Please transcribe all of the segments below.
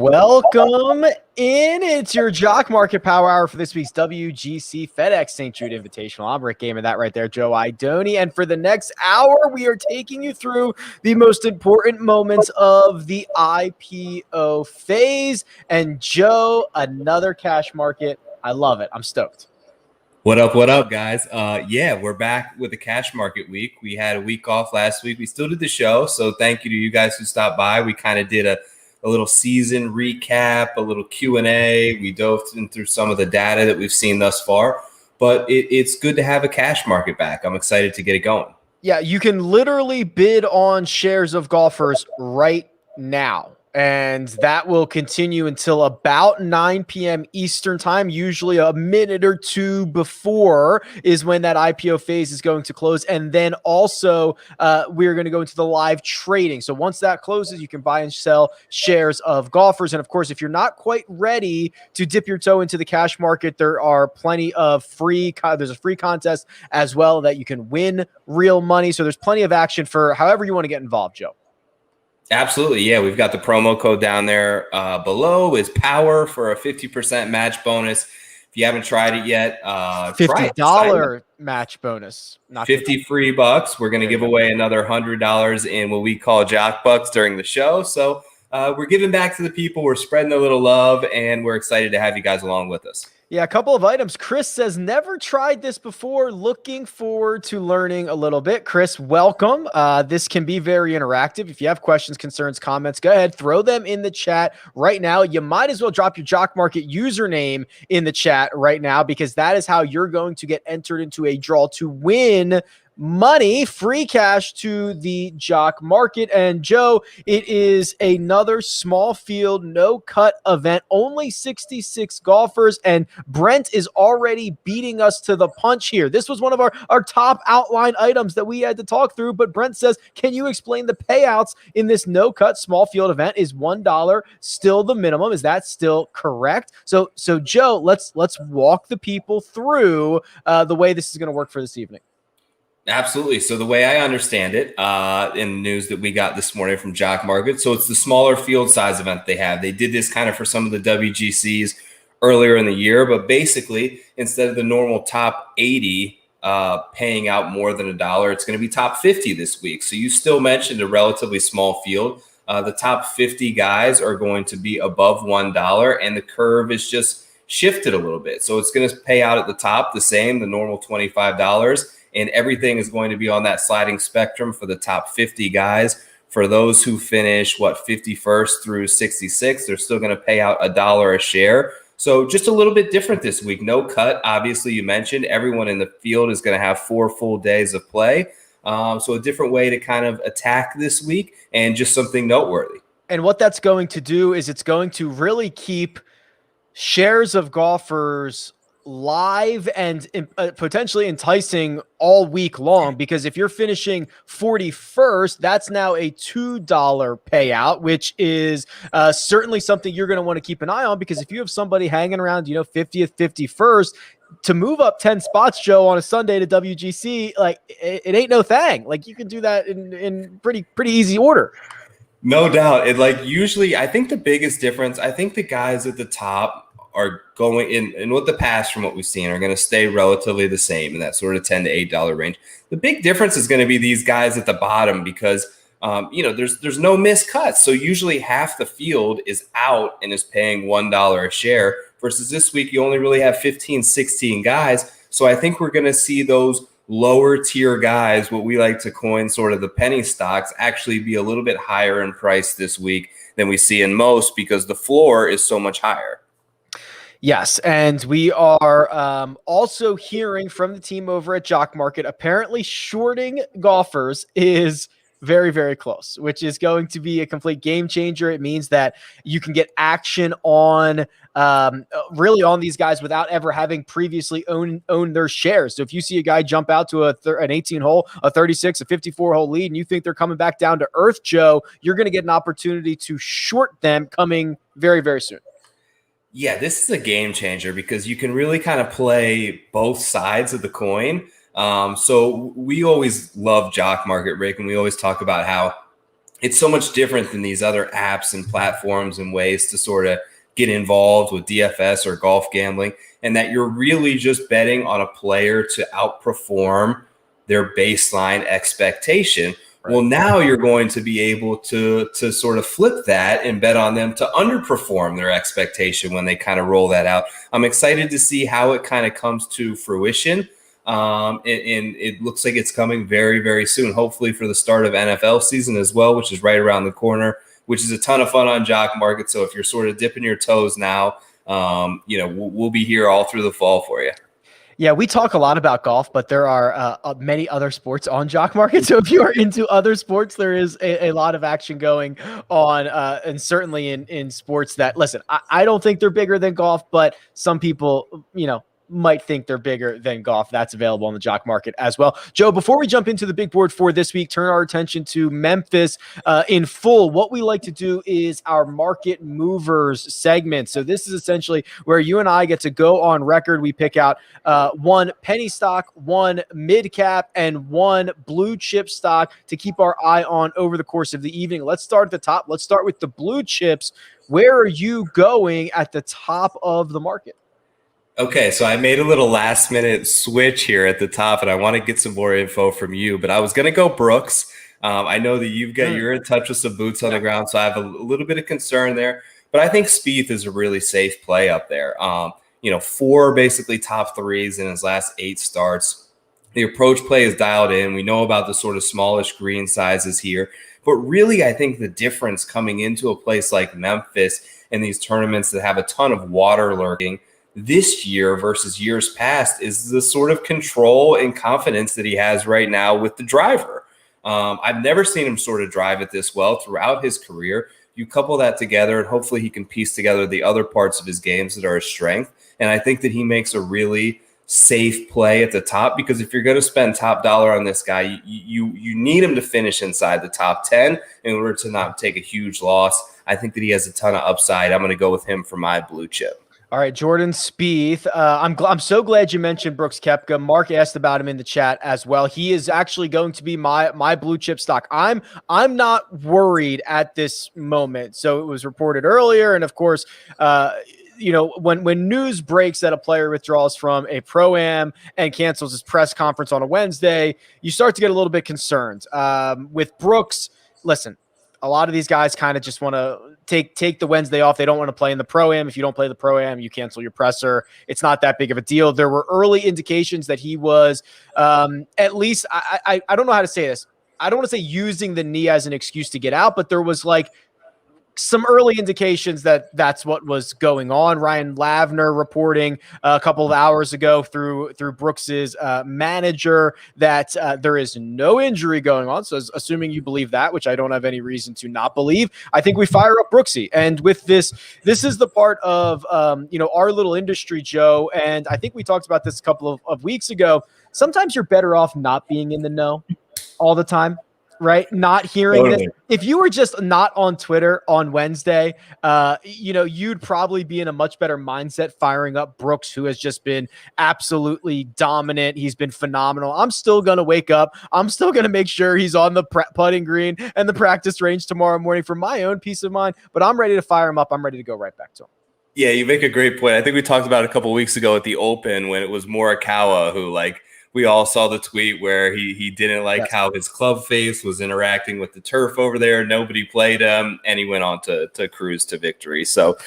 Welcome in. It's your Jock Market Power Hour for this week's WGC-FedEx St. Jude Invitational. I'm Rick Gaiman, that right there, Joe Idoni. And for the next hour, we are taking you through the most important moments of the IPO phase. And Joe, another cash market. I love it. I'm stoked. What up, guys? Yeah, we're back with the cash market week. We had a week off last week. We still did the show, so thank you to you guys who stopped by. We kind of did a little season recap, a little Q&A. We dove through some of the data that we've seen thus far, but it's good to have a cash market back. I'm excited to get it going. Yeah, you can literally bid on shares of golfers right now. And that will continue until about 9 p.m. Eastern time. Usually a minute or two before is when that IPO phase is going to close. And then also we're going to go into the live trading. So once that closes, you can buy and sell shares of golfers. And of course, if you're not quite ready to dip your toe into the cash market, there are plenty of there's a free contest as well that you can win real money. So there's plenty of action for however you want to get involved, Joe. Absolutely. Yeah, we've got the promo code down there below is POWER for a 50% match bonus. If you haven't tried it yet, $50 match bonus. Not 50 free bucks. We're going to give away another $100 in what we call Jock Bucks during the show. So we're giving back to the people. We're spreading a little love, and we're excited to have you guys along with us. Yeah, a couple of items. Chris says, never tried this before. Looking forward to learning a little bit. Chris, welcome. This can be very interactive. If you have questions, concerns, comments, go ahead, throw them in the chat right now. You might as well drop your Jock Market username in the chat right now, because that is how you're going to get entered into a draw to win money, free cash to the Jock Market. And Joe, it is another small field, no cut event, only 66 golfers, and Brent is already beating us to the punch here. This was one of our top outline items that we had to talk through, but Brent says, can you explain the payouts in this no cut small field event? Is $1 still the minimum? Is that still correct? So Joe, let's walk the people through the way this is going to work for this evening. Absolutely. So the way I understand it, in the news that we got this morning from Jock Market, so it's the smaller field size event they have. They did this kind of for some of the WGCs earlier in the year, but basically instead of the normal top 80 paying out more than $1, it's going to be top 50 this week. So you still mentioned a relatively small field. The top 50 guys are going to be above $1, and the curve is just shifted a little bit. So it's going to pay out at the top the same, the normal $25. And everything is going to be on that sliding spectrum for the top 50 guys. For those who finish, 51st through 66, they're still going to pay out $1 a share. So just a little bit different this week. No cut. Obviously, you mentioned everyone in the field is going to have 4 full days of play. So a different way to kind of attack this week, and just something noteworthy. And what that's going to do is it's going to really keep shares of golfers live and potentially enticing all week long, because if you're finishing 41st, that's now a $2 payout, which is certainly something you're going to want to keep an eye on, because if you have somebody hanging around, 50th, 51st, to move up 10 spots, Joe, on a Sunday to WGC, like it ain't no thing. Like you can do that in pretty easy order. No doubt. Usually I think the biggest difference, I think the guys at the top are going in, and with the pass from what we've seen, are going to stay relatively the same in that sort of $10 to $8 range. The big difference is going to be these guys at the bottom, because there's no missed cuts. So usually half the field is out and is paying $1 a share, versus this week you only really have 15, 16 guys. So I think we're going to see those lower tier guys, what we like to coin sort of the penny stocks, actually be a little bit higher in price this week than we see in most, because the floor is so much higher. Yes, and we are also hearing from the team over at Jock Market, apparently shorting golfers is very, very close, which is going to be a complete game changer. It means that you can get action on really on these guys without ever having previously owned their shares. So if you see a guy jump out to an 18-hole, a 36, a 54-hole lead, and you think they're coming back down to earth, Joe, you're going to get an opportunity to short them coming very, very soon. Yeah, this is a game changer, because you can really kind of play both sides of the coin. So we always love Jock Market, Rick, and we always talk about how it's so much different than these other apps and platforms and ways to sort of get involved with DFS or golf gambling, and that you're really just betting on a player to outperform their baseline expectation. Right. Well, now you're going to be able to sort of flip that and bet on them to underperform their expectation when they kind of roll that out. I'm excited to see how it kind of comes to fruition. And it looks like it's coming very, very soon, hopefully for the start of NFL season as well, which is right around the corner, which is a ton of fun on Jock Market. So if you're sort of dipping your toes now, we'll be here all through the fall for you. Yeah, we talk a lot about golf, but there are many other sports on Jock Market. So if you are into other sports, there is a lot of action going on, and certainly in sports that, listen, I don't think they're bigger than golf, but some people, might think they're bigger than golf. That's available on the Jock Market as well. Joe, before we jump into the big board for this week, turn our attention to Memphis in full. What we like to do is our market movers segment. So this is essentially where you and I get to go on record. We pick out one penny stock, one mid cap, and one blue chip stock to keep our eye on over the course of the evening. Let's start at the top. Let's start with the blue chips. Where are you going at the top of the market? Okay, so I made a little last minute switch here at the top, and I want to get some more info from you, but I was going to go Brooks. I know that you're in touch with some boots on the ground, so I have a little bit of concern there, but I think Spieth is a really safe play up there. 4 basically top threes in his last 8 starts. The approach play is dialed in. We know about the sort of smallish green sizes here, but really I think the difference coming into a place like Memphis and these tournaments that have a ton of water lurking this year versus years past is the sort of control and confidence that he has right now with the driver. I've never seen him sort of drive it this well throughout his career. You couple that together, and hopefully he can piece together the other parts of his games that are his strength. And I think that he makes a really safe play at the top, because if you're going to spend top dollar on this guy, you need him to finish inside the top 10 in order to not take a huge loss. I think that he has a ton of upside. I'm going to go with him for my blue chip. All right, Jordan Spieth. I'm so glad you mentioned Brooks Koepka. Mark asked about him in the chat as well. He is actually going to be my blue chip stock. I'm not worried at this moment. So it was reported earlier, and of course, when news breaks that a player withdraws from a pro-am and cancels his press conference on a Wednesday, you start to get a little bit concerned. With Brooks, listen, a lot of these guys kind of just want to take the Wednesday off. They don't want to play in the pro-am. If you don't play the pro-am, you cancel your presser. It's not that big of a deal. There were early indications that he was at least, I don't know how to say this. I don't want to say using the knee as an excuse to get out, but there was like some early indications that that's what was going on. Ryan Lavner reporting a couple of hours ago through Brooks's manager that there is no injury going on. So assuming you believe that, which I don't have any reason to not believe, I think we fire up Brooksy. And with this is the part of, our little industry, Joe. And I think we talked about this a couple of weeks ago. Sometimes you're better off not being in the know all the time. Right? Not hearing this. If you were just not on Twitter on Wednesday, you'd probably be in a much better mindset firing up Brooks, who has just been absolutely dominant. He's been phenomenal. I'm still going to wake up. I'm still going to make sure he's on the putting green and the practice range tomorrow morning for my own peace of mind, but I'm ready to fire him up. I'm ready to go right back to him. Yeah, you make a great point. I think we talked about it a couple of weeks ago at the Open when it was Morikawa who, we all saw the tweet where he didn't like how his club face was interacting with the turf over there. Nobody played him, and he went on to cruise to victory. So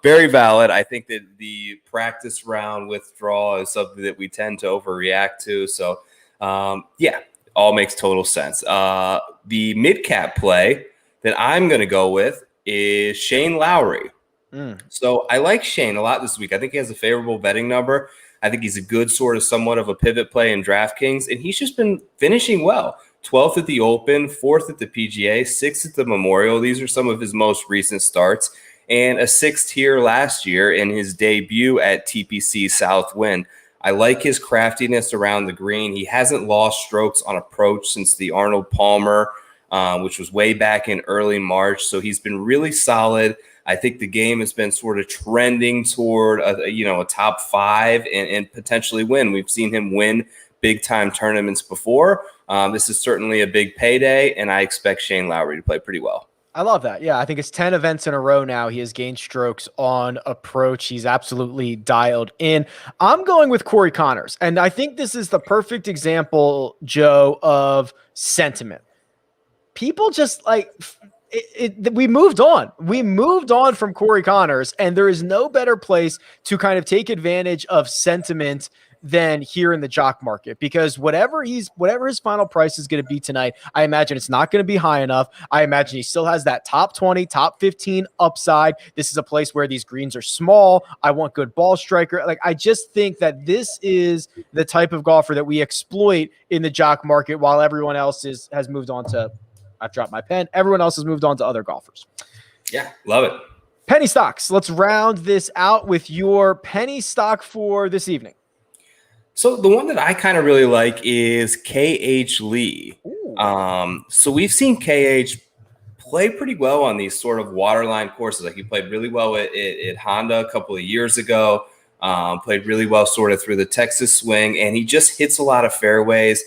very valid. I think that the practice round withdrawal is something that we tend to overreact to. So, all makes total sense. The mid-cap play that I'm going to go with is Shane Lowry. So I like Shane a lot this week. I think he has a favorable betting number. I think he's a good sort of somewhat of a pivot play in DraftKings, and he's just been finishing well. 12th at the Open, 4th at the PGA, 6th at the Memorial. These are some of his most recent starts, and a 6th here last year in his debut at TPC Southwind. I like his craftiness around the green. He hasn't lost strokes on approach since the Arnold Palmer, which was way back in early March, so he's been really solid. I think the game has been sort of trending toward a top 5 and potentially win. We've seen him win big time tournaments before. This is certainly a big payday, and I expect Shane Lowry to play pretty well. I love that. Yeah, I think it's 10 events in a row now. He has gained strokes on approach. He's absolutely dialed in. I'm going with Corey Connors, and I think this is the perfect example, Joe, of sentiment. People just like we moved on. We moved on from Corey Connors, and there is no better place to kind of take advantage of sentiment than here in the jock market, because whatever his final price is going to be tonight, I imagine it's not going to be high enough. I imagine he still has that top 20, top 15 upside. This is a place where these greens are small. I want good ball striker. Like, I just think that this is the type of golfer that we exploit in the jock market, while everyone else has moved on to, I've dropped my pen. Everyone else has moved on to other golfers. Yeah, love it. Penny stocks. Let's round this out with your penny stock for this evening. So the one that I kind of really like is KH Lee. So we've seen KH play pretty well on these sort of waterline courses. Like, he played really well at Honda a couple of years ago, played really well sort of through the Texas swing, and he just hits a lot of fairways.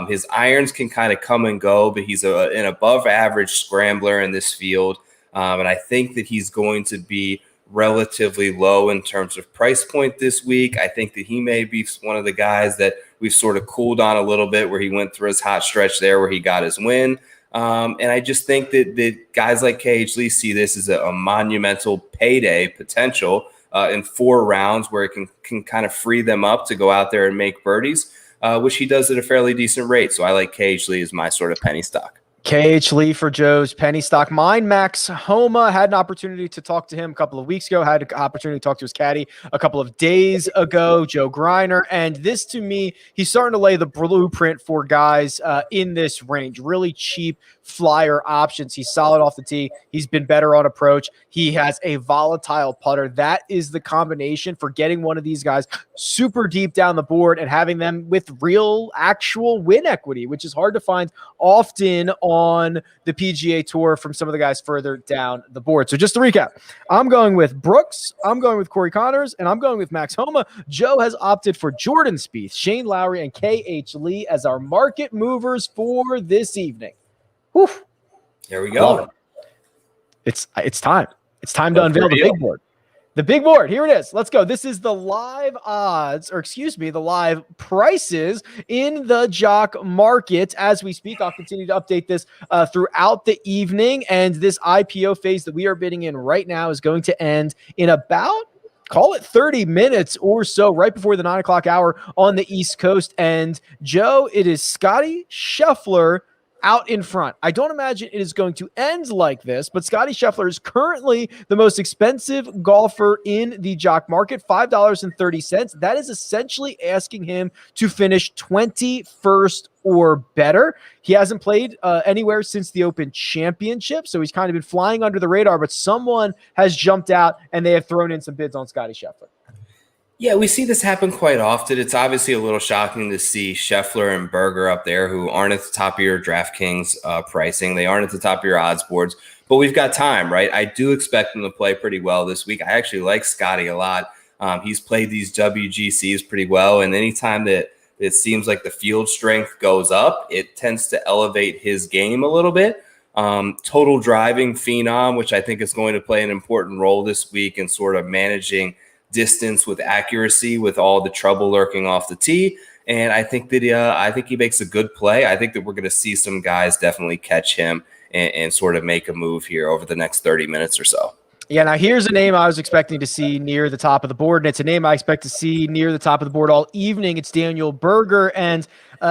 His irons can kind of come and go, but he's an above average scrambler in this field. And I think that he's going to be relatively low in terms of price point this week. I think that he may be one of the guys that we've sort of cooled on a little bit, where he went through his hot stretch there where he got his win. And I just think that guys like KH Lee see this as a monumental payday potential in 4 rounds, where it can kind of free them up to go out there and make birdies, which he does at a fairly decent rate. So I like KH Lee as my sort of penny stock. KH Lee for Joe's penny stock. Mine, Max Homa. Had an opportunity to talk to him a couple of weeks ago. Had an opportunity to talk to his caddy a couple of days ago, Joe Greiner. And this, to me, he's starting to lay the blueprint for guys in this range. Really cheap flyer options. He's solid off the tee. He's been better on approach. He has a volatile putter. That is the combination for getting one of these guys super deep down the board and having them with real actual win equity, which is hard to find often on the PGA Tour from some of the guys further down the board. So just to recap, I'm going with Brooks, I'm going with Corey Connors, and I'm going with Max Homa. Joe has opted for Jordan Spieth, Shane Lowry, and KH Lee as our market movers for this evening. Whew. There we go. It's time. It's time to unveil the big board. The big board. Here it is. Let's go. This is the live odds, or excuse me, the live prices in the jock market as we speak. I'll continue to update this throughout the evening. And this IPO phase that we are bidding in right now is going to end in about, call it 30 minutes or so, right before the 9 o'clock hour on the East Coast. And Joe, it is Scotty Scheffler out in front. I don't imagine it is going to end like this, but Scotty Scheffler is currently the most expensive golfer in the jock market, $5.30. That is essentially asking him to finish 21st or better. He hasn't played anywhere since the Open Championship, so he's kind of been flying under the radar, but someone has jumped out and they have thrown in some bids on Scotty Scheffler. Yeah, we see this happen quite often. It's obviously a little shocking to see Scheffler and Berger up there, who aren't at the top of your DraftKings pricing. They aren't at the top of your odds boards, but we've got time, right? I do expect them to play pretty well this week. I actually like Scotty a lot. He's played these WGCs pretty well, and anytime that it seems like the field strength goes up, it tends to elevate his game a little bit. Total driving phenom, which I think is going to play an important role this week in sort of managing distance with accuracy, with all the trouble lurking off the tee. And I think that I think he makes a good play. I think that we're going to see some guys definitely catch him and sort of make a move here over the next 30 minutes or so. Yeah, now here's a name I was expecting to see near the top of the board, and it's a name I expect to see near the top of the board all evening. It's Daniel Berger, and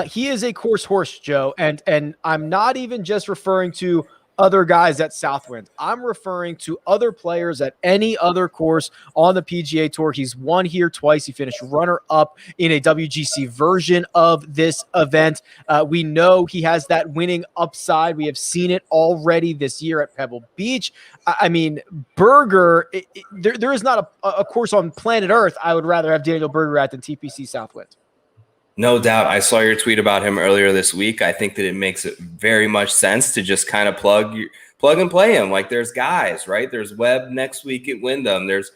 he is a course horse, Joe. And I'm not even just referring to other guys at Southwind. I'm referring to other players at any other course on the PGA Tour. He's won here twice. He finished runner-up in a WGC version of this event. We know he has that winning upside. We have seen it already this year at Pebble Beach. I mean, Berger, there is not a course on planet Earth I would rather have Daniel Berger at than TPC Southwind. No doubt. I saw your tweet about him earlier this week. I think that it makes it very much sense to just kind of plug and play him. Like, there's guys, right? There's Webb next week at Wyndham. There's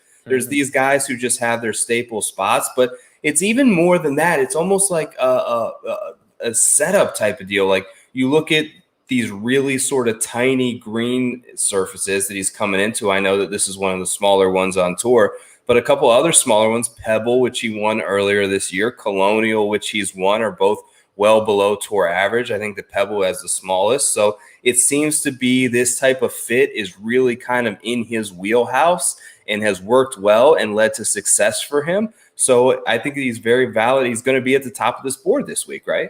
these guys who just have their staple spots. But it's even more than that. It's almost like a setup type of deal. Like you look at these really sort of tiny green surfaces that he's coming into. I know that this is one of the smaller ones on tour, but a couple other smaller ones, Pebble, which he won earlier this year, Colonial, which he's won, are both well below tour average. I think the Pebble has the smallest. So it seems to be this type of fit is really kind of in his wheelhouse and has worked well and led to success for him. So I think he's very valid. He's going to be at the top of this board this week, right?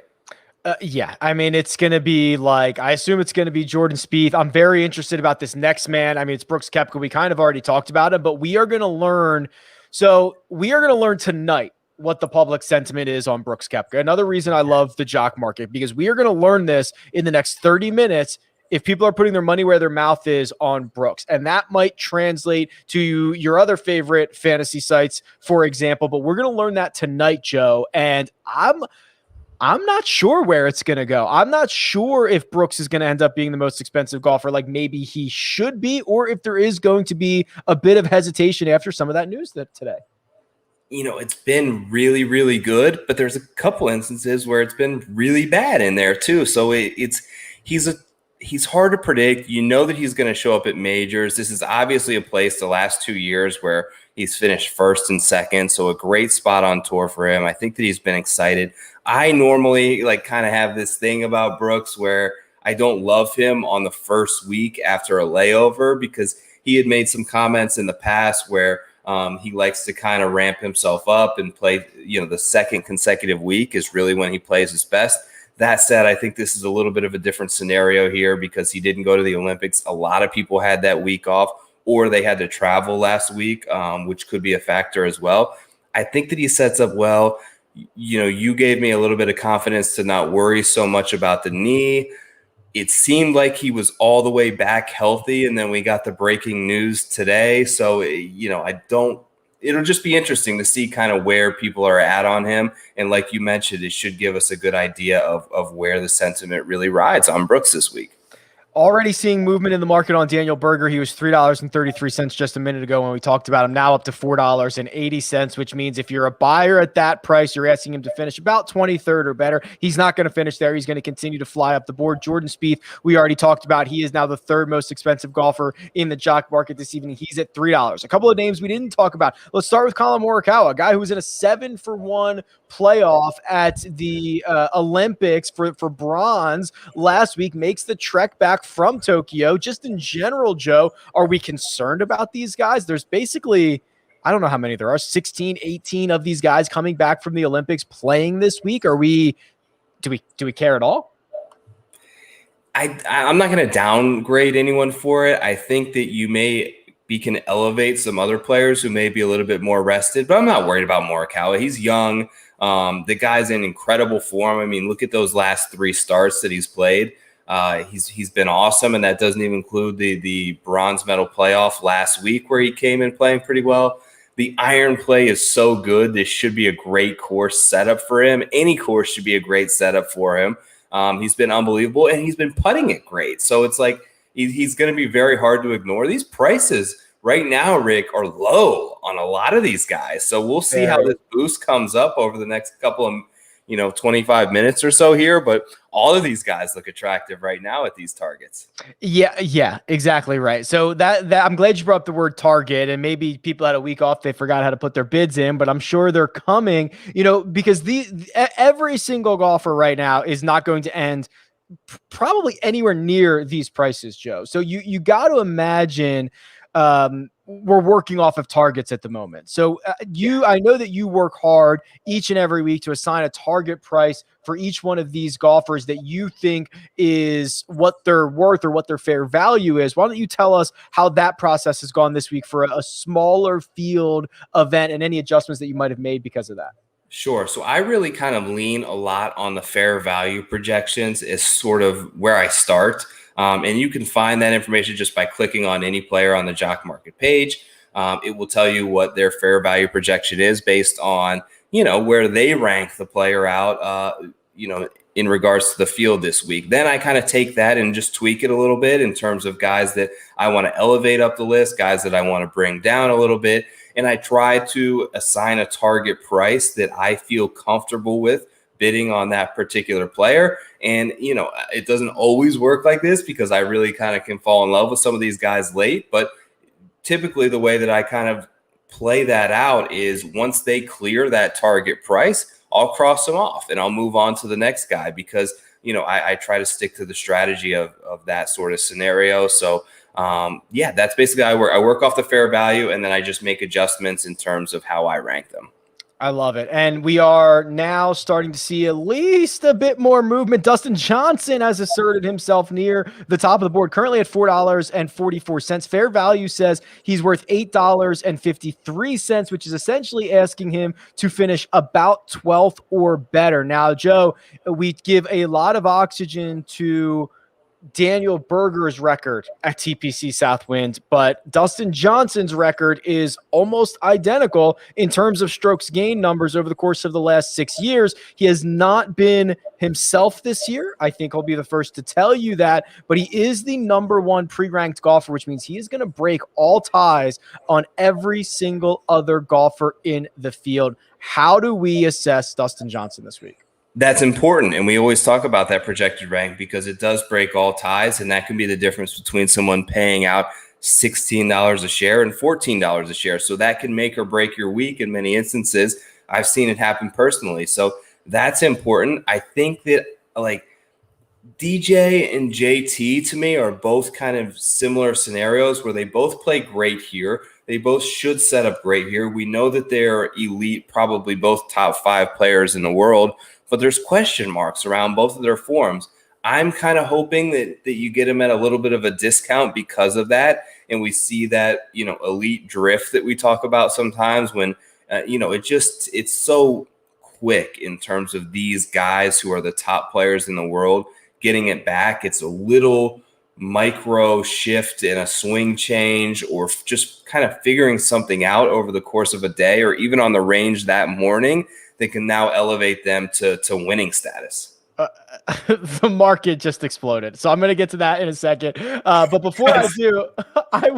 Yeah, I mean, it's going to be like, I assume it's going to be Jordan Spieth. I'm very interested about this next man. I mean, it's Brooks Koepka. We kind of already talked about it, but we are going to learn. So we are going to learn tonight what the public sentiment is on Brooks Koepka. Another reason I love the jock market, because we are going to learn this in the next 30 minutes if people are putting their money where their mouth is on Brooks. And that might translate to your other favorite fantasy sites, for example. But we're going to learn that tonight, Joe. And I'm not sure where it's going to go. I'm not sure if Brooks is going to end up being the most expensive golfer like maybe he should be, or if there is going to be a bit of hesitation after some of that news today. You know, it's been really, really good, but there's a couple instances where it's been really bad in there too. So he's hard to predict. You know that he's going to show up at majors. This is obviously a place the last 2 years where he's finished first and second. So a great spot on tour for him. I think that he's been excited. I normally kind of have this thing about Brooks where I don't love him on the first week after a layover, because he had made some comments in the past where he likes to kind of ramp himself up and play, the second consecutive week is really when he plays his best. That said, I think this is a little bit of a different scenario here because he didn't go to the Olympics. A lot of people had that week off, or they had to travel last week, which could be a factor as well. I think that he sets up well. You gave me a little bit of confidence to not worry so much about the knee. It seemed like he was all the way back healthy, and then we got the breaking news today. So, it'll just be interesting to see kind of where people are at on him. And like you mentioned, it should give us a good idea of where the sentiment really rides on Brooks this week. Already seeing movement in the market on Daniel Berger. He was $3.33 just a minute ago when we talked about him. Now up to $4.80, which means if you're a buyer at that price, you're asking him to finish about 23rd or better. He's not going to finish there. He's going to continue to fly up the board. Jordan Spieth, we already talked about. He is now the third most expensive golfer in the jock market this evening. He's at $3. A couple of names we didn't talk about. Let's start with Colin Morikawa, a guy who was in a 7-for-1 playoff at the Olympics for bronze last week, makes the trek back from Tokyo. Just in general, Joe, are we concerned about these guys? There's basically, I don't know how many there are, 16, 18 of these guys coming back from the Olympics playing this week. Do we care at all? I'm not going to downgrade anyone for it. I think that we can elevate some other players who may be a little bit more rested, but I'm not worried about Morikawa. He's young. The guy's in incredible form. I mean, look at those last 3 starts that he's played. He's been awesome, and that doesn't even include the bronze medal playoff last week where he came in playing pretty well. The iron play is so good. This should be a great course setup for him. Any course should be a great setup for him. He's been unbelievable, and he's been putting it great. So it's like he's going to be very hard to ignore. These prices right now, Rick, are low on a lot of these guys. So we'll see how this boost comes up over the next couple of 25 minutes or so here, but all of these guys look attractive right now at these targets. Yeah, exactly right. So that I'm glad you brought up the word target, and maybe people had a week off, they forgot how to put their bids in, but I'm sure they're coming, because every single golfer right now is not going to end probably anywhere near these prices, Joe. So you got to imagine we're working off of targets at the moment. So I know that you work hard each and every week to assign a target price for each one of these golfers that you think is what they're worth or what their fair value is. Why don't you tell us how that process has gone this week for a smaller field event and any adjustments that you might have made because of that? Sure. So I really kind of lean a lot on the fair value projections as sort of where I start. And you can find that information just by clicking on any player on the Jock Market page. It will tell you what their fair value projection is based on, where they rank the player out, in regards to the field this week. Then I kind of take that and just tweak it a little bit in terms of guys that I want to elevate up the list, guys that I want to bring down a little bit. and I try to assign a target price that I feel comfortable with bidding on that particular player. And, it doesn't always work like this because I really kind of can fall in love with some of these guys late. But typically the way that I kind of play that out is once they clear that target price, I'll cross them off and I'll move on to the next guy because, I try to stick to the strategy of that sort of scenario. So, that's basically how I work. I work off the fair value and then I just make adjustments in terms of how I rank them. I love it. And we are now starting to see at least a bit more movement. Dustin Johnson has asserted himself near the top of the board, currently at $4.44. Fair value says he's worth $8.53, which is essentially asking him to finish about 12th or better. Now, Joe, we give a lot of oxygen to Daniel Berger's record at TPC Southwind, but Dustin Johnson's record is almost identical in terms of strokes gained numbers over the course of the last 6 years. He has not been himself this year. I think I'll be the first to tell you that, but he is the number one pre-ranked golfer, which means he is going to break all ties on every single other golfer in the field. How do we assess Dustin Johnson this week? That's important. And we always talk about that projected rank because it does break all ties. And that can be the difference between someone paying out $16 a share and $14 a share. So that can make or break your week in many instances. I've seen it happen personally. So that's important. I think that DJ and JT to me are both kind of similar scenarios where they both play great here. They both should set up great here. We know that they're elite, probably both top 5 players in the world. But there's question marks around both of their forms. I'm kind of hoping that you get them at a little bit of a discount because of that. And we see that, elite drift that we talk about sometimes when, it's so quick in terms of these guys who are the top players in the world getting it back. It's a little micro shift in a swing change or just kind of figuring something out over the course of a day or even on the range that morning that can now elevate them to winning status. The market just exploded. So I'm going to get to that in a second. But before I do, I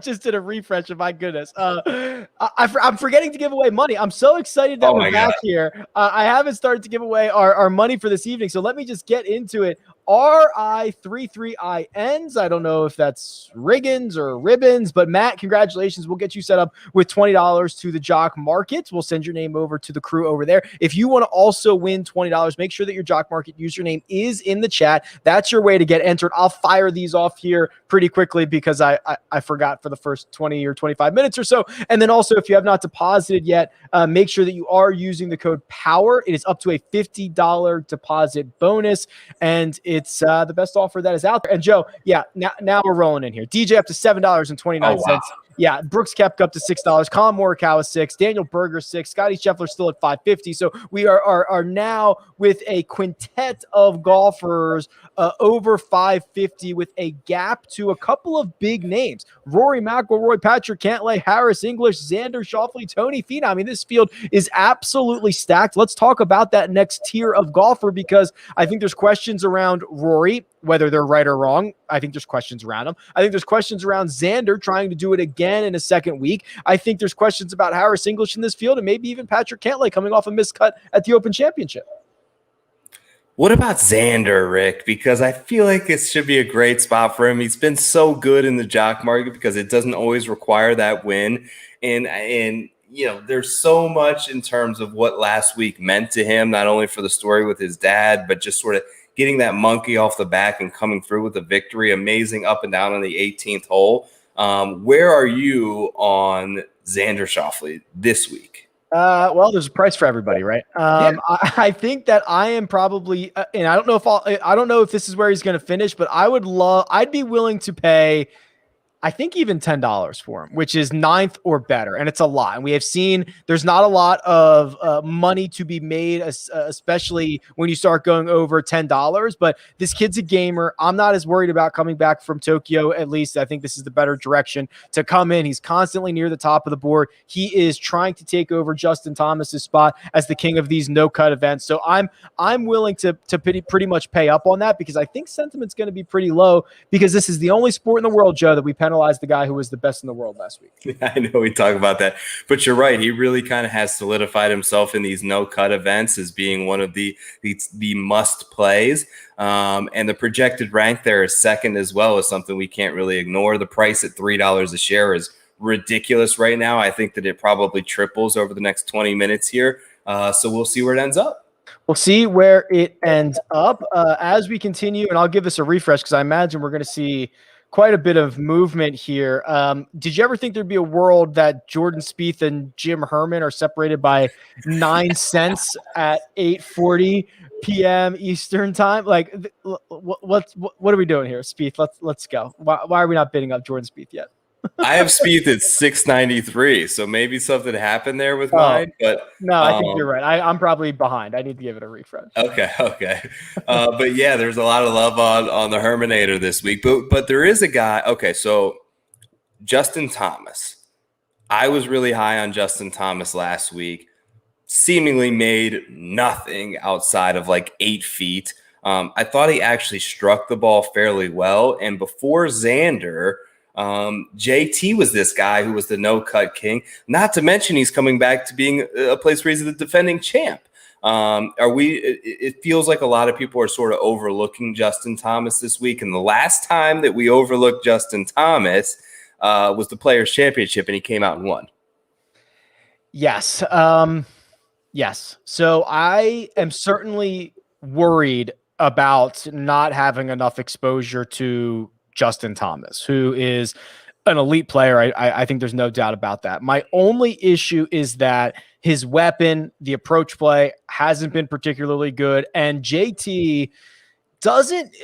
just did a refresh of my goodness. I'm forgetting to give away money. I'm so excited that we're back here. I haven't started to give away our money for this evening. So let me just get into it. RI33INs. I don't know if that's Riggins or Ribbons, but Matt, congratulations. We'll get you set up with $20 to the Jock Market. We'll send your name over to the crew over there. If you want to also win $20, make sure that your Jock Market username is in the chat. That's your way to get entered. I'll fire these off here pretty quickly because I forgot for the first 20 or 25 minutes or so. And then also, if you have not deposited yet, make sure that you are using the code POWER. It is up to a $50 deposit bonus, and it's the best offer that is out there. And Joe, now we're rolling in here. DJ up to $7.29. Oh, wow. Yeah, Brooks Koepka up to $6. Colin Morikawa $6. Daniel Berger $6. Scotty Scheffler still at $5.50. So we are now with a quintet of golfers over $5.50 with a gap to a couple of big names: Rory McIlroy, Patrick Cantlay, Harris English, Xander Schauffele, Tony Finau. I mean, this field is absolutely stacked. Let's talk about that next tier of golfer because I think there's questions around Rory, whether they're right or wrong. I think there's questions around him. I think there's questions around Xander trying to do it again in a second week. I think there's questions about Harris English in this field and maybe even Patrick Cantlay coming off a miscut at the Open Championship. What about Xander, Rick? Because I feel like it should be a great spot for him. He's been so good in the Jock Market because it doesn't always require that win. And there's so much in terms of what last week meant to him, not only for the story with his dad, but just sort of getting that monkey off the back and coming through with a victory. Amazing up and down on the 18th hole. Where are you on Xander Schauffele this week? Well, there's a price for everybody, right? I think that I am probably, and I don't know if this is where he's going to finish, but I'd be willing to pay, I think, even $10 for him, which is 9th or better. And it's a lot. And we have seen there's not a lot of money to be made, especially when you start going over $10. But this kid's a gamer. I'm not as worried about coming back from Tokyo. At least I think this is the better direction to come in. He's constantly near the top of the board. He is trying to take over Justin Thomas's spot as the king of these no-cut events. So I'm willing to pretty much pay up on that because I think sentiment's going to be pretty low because this is the only sport in the world, Joe, that we penalize penalize the guy who was the best in the world last week. I know we talk about that, but you're right. He really kind of has solidified himself in these no-cut events as being one of the must plays. And the projected rank there is second as well, is something we can't really ignore. The price at $3 a share is ridiculous right now. I think that it probably triples over the next 20 minutes here. So we'll see where it ends up. We'll see where it ends up as we continue, and I'll give this a refresh because I imagine we're going to see quite a bit of movement here. Did you ever think there'd be a world that Jordan Spieth and Jim Herman are separated by 9 cents at 8:40 p.m. Eastern time? Like, what are we doing here, Spieth? Let's go. Why are we not bidding up Jordan Spieth yet? I have Spieth at 693, so maybe something happened there with mine. But no, I think you're right. I'm probably behind. I need to give it a refresh. Okay. But yeah, there's a lot of love on the Herminator this week. But there is a guy. Okay, so Justin Thomas. I was really high on Justin Thomas last week. Seemingly made nothing outside of like 8 feet. I thought he actually struck the ball fairly well. And before Xander, JT was this guy who was the no-cut king. Not to mention he's coming back to being a place where he's the defending champ. It feels like a lot of people are sort of overlooking Justin Thomas this week. And the last time that we overlooked Justin Thomas was the Players' Championship, and he came out and won. Yes. Yes. So I am certainly worried about not having enough exposure to Justin Thomas, who is an elite player. I think there's no doubt about that. My only issue is that his weapon, the approach play, hasn't been particularly good, and JT doesn't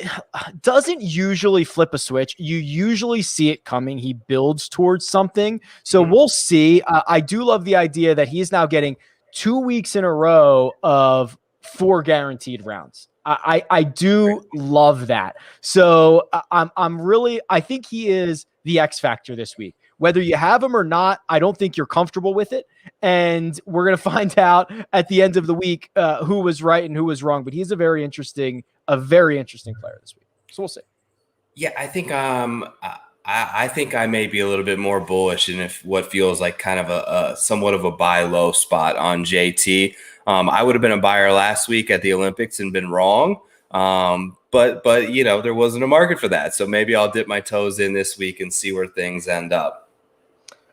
usually flip a switch. You usually see it coming. He builds towards something. So we'll see. I do love the idea that he's now getting 2 weeks in a row of 4 guaranteed rounds. I do love that. So I think he is the X factor this week. Whether you have him or not, I don't think you're comfortable with it. And we're going to find out at the end of the week who was right and who was wrong. But he's a very interesting player this week. So we'll see. Yeah, I think I think I may be a little bit more bullish in what feels like kind of a somewhat of a buy low spot on JT. I would have been a buyer last week at the Olympics and been wrong. But there wasn't a market for that. So maybe I'll dip my toes in this week and see where things end up.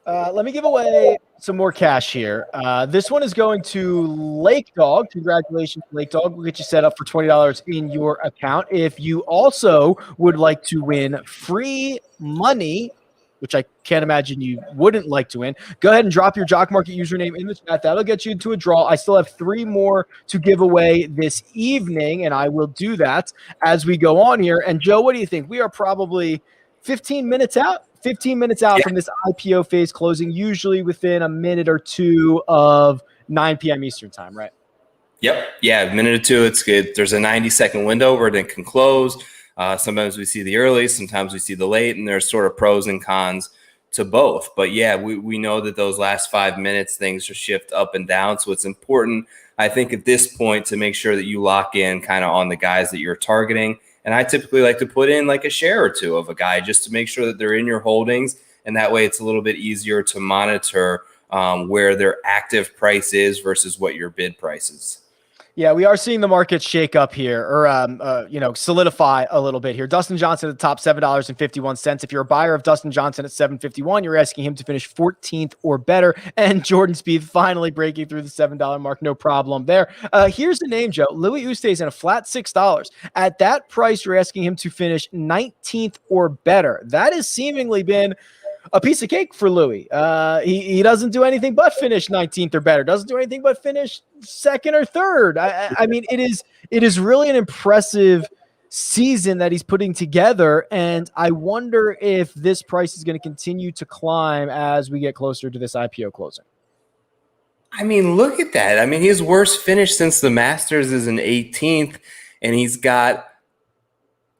Let me give away some more cash here. This one is going to Lake Dog. Congratulations, Lake Dog. We'll get you set up for $20 in your account. If you also would like to win free money, which I can't imagine you wouldn't like to win, go ahead and drop your Jock Market username in the chat. That'll get you into a draw. I still have 3 more to give away this evening, and I will do that as we go on here. And Joe, what do you think? We are probably 15 minutes out from this IPO phase closing, usually within a minute or two of 9 p.m. Eastern time, right? Yep. Yeah, a minute or two. It's good. There's a 90-second window where it can close. Sometimes we see the early, sometimes we see the late, and there's sort of pros and cons to both. But yeah, we know that those last 5 minutes, things shift up and down. So it's important, I think, at this point to make sure that you lock in kind of on the guys that you're targeting. And I typically like to put in like a share or two of a guy just to make sure that they're in your holdings. And that way it's a little bit easier to monitor where their active price is versus what your bid price is. Yeah, we are seeing the market shake up here or, solidify a little bit here. Dustin Johnson at the top, $7.51. If you're a buyer of Dustin Johnson at $7.51, you're asking him to finish 14th or better. And Jordan Spieth finally breaking through the $7 mark. No problem there. Here's the name, Joe. Louis Oosthuizen in a flat $6. At that price, you're asking him to finish 19th or better. That has seemingly been a piece of cake for Louis. He doesn't do anything but finish 19th or better. Doesn't do anything but finish second or third. I mean, it is really an impressive season that he's putting together, and I wonder if this price is going to continue to climb as we get closer to this IPO closing. I mean, look at that. I mean, his worst finish since the Masters is an 18th, and he's got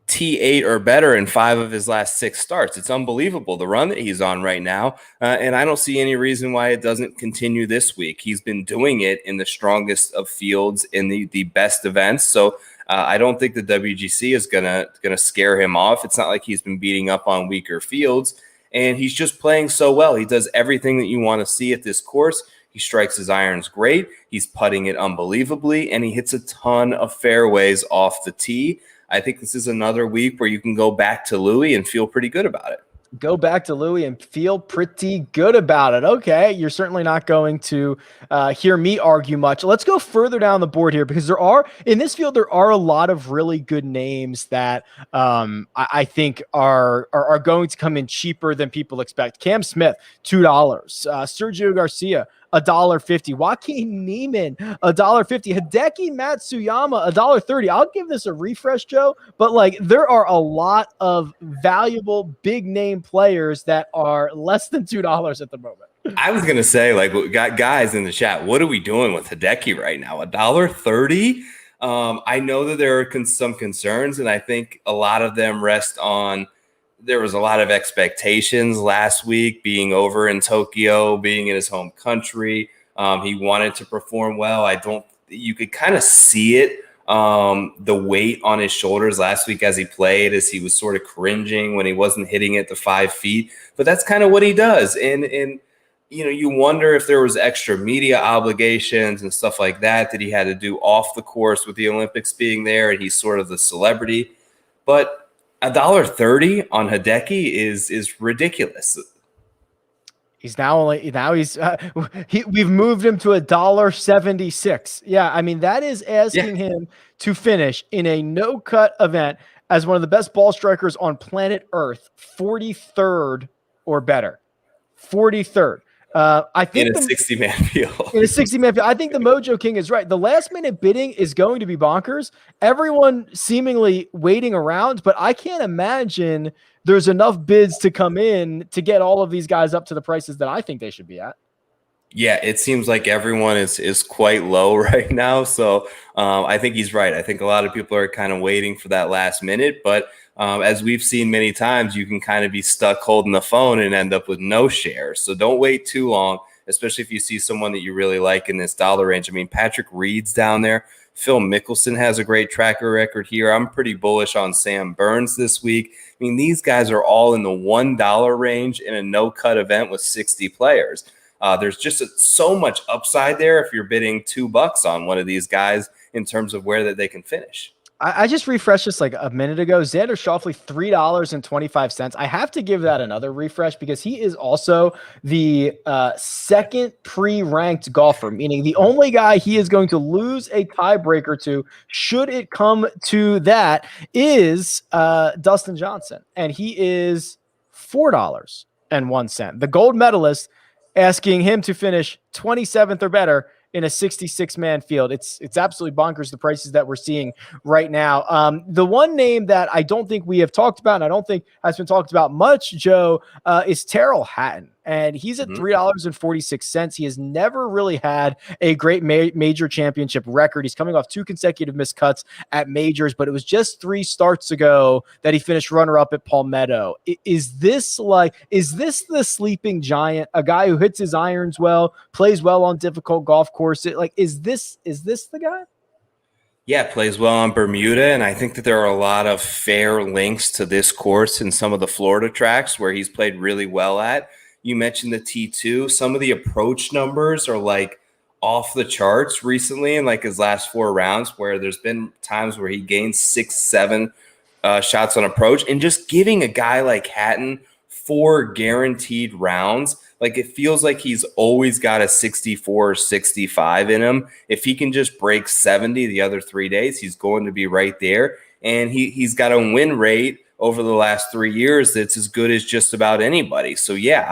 T8 or better in 5 of his last 6 starts. It's unbelievable, the run that he's on right now. And I don't see any reason why it doesn't continue this week. He's been doing it in the strongest of fields in the best events. So I don't think the WGC is gonna scare him off. It's not like he's been beating up on weaker fields. and he's just playing so well. He does everything that you want to see at this course. He strikes his irons great. He's putting it unbelievably, and he hits a ton of fairways off the tee. I think this is another week where you can go back to Louis and feel pretty good about it. Go back to Louis and feel pretty good about it. Okay, you're certainly not going to hear me argue much. Let's go further down the board here, because in this field there are a lot of really good names that I think are going to come in cheaper than people expect. Cam Smith, $2. Sergio Garcia, $1.50. Joaquin Niemann, $1.50. Hideki Matsuyama, $1.30. I'll give this a refresh, Joe, but like there are a lot of valuable big name players that are less than $2 at the moment. I was gonna say, like, we got guys in the chat. What are we doing with Hideki right now? $1.30. I know that there are some concerns, and I think a lot of them rest on. There was a lot of expectations last week, being over in Tokyo, being in his home country. He wanted to perform well. You could kind of see it, the weight on his shoulders last week as he played, as he was sort of cringing when he wasn't hitting it to 5 feet. But that's kind of what he does. And you wonder if there was extra media obligations and stuff like that he had to do off the course with the Olympics being there, and he's sort of the celebrity. But $1.30 on Hideki is ridiculous. We've moved him to $1.76. Yeah, I mean that is asking him to finish in a no-cut event as one of the best ball strikers on planet Earth, 43rd or better. 43rd. I think in a 60-man field. In a 60-man field. I think the Mojo King is right. The last-minute bidding is going to be bonkers. Everyone seemingly waiting around, but I can't imagine there's enough bids to come in to get all of these guys up to the prices that I think they should be at. Yeah, it seems like everyone is quite low right now. So I think he's right. I think a lot of people are kind of waiting for that last minute, but as we've seen many times, you can kind of be stuck holding the phone and end up with no shares. So don't wait too long, especially if you see someone that you really like in this dollar range. I mean, Patrick Reed's down there. Phil Mickelson has a great tracker record here. I'm pretty bullish on Sam Burns this week. I mean, these guys are all in the $1 range in a no-cut event with 60 players. There's just so much upside there if you're bidding $2 on one of these guys in terms of where that they can finish. I just refreshed this like a minute ago. Xander Schauffele, $3.25. I have to give that another refresh because he is also the second pre-ranked golfer, meaning the only guy he is going to lose a tiebreaker to, should it come to that, is Dustin Johnson. And he is $4.01. The gold medalist, asking him to finish 27th or better in a 66-man field. It's absolutely bonkers, the prices that we're seeing right now. The one name that I don't think we have talked about, and I don't think has been talked about much, Joe, is Terrell Hatton. And he's at $3.46. He has never really had a great major championship record. He's coming off 2 consecutive missed cuts at majors, but it was just 3 starts ago that he finished runner-up at Palmetto. Is this the sleeping giant, a guy who hits his irons well, plays well on difficult golf courses? Is this the guy? Yeah, plays well on Bermuda, and I think that there are a lot of fair links to this course in some of the Florida tracks where he's played really well at. You mentioned the T2. Some of the approach numbers are like off the charts recently in like his last 4 rounds, where there's been times where he gains 6-7 shots on approach. And just giving a guy like Hatton 4 guaranteed rounds, like it feels like he's always got a 64 or 65 in him. If he can just break 70 the other 3 days, he's going to be right there. And he's got a win rate over the last 3 years that's as good as just about anybody. So yeah,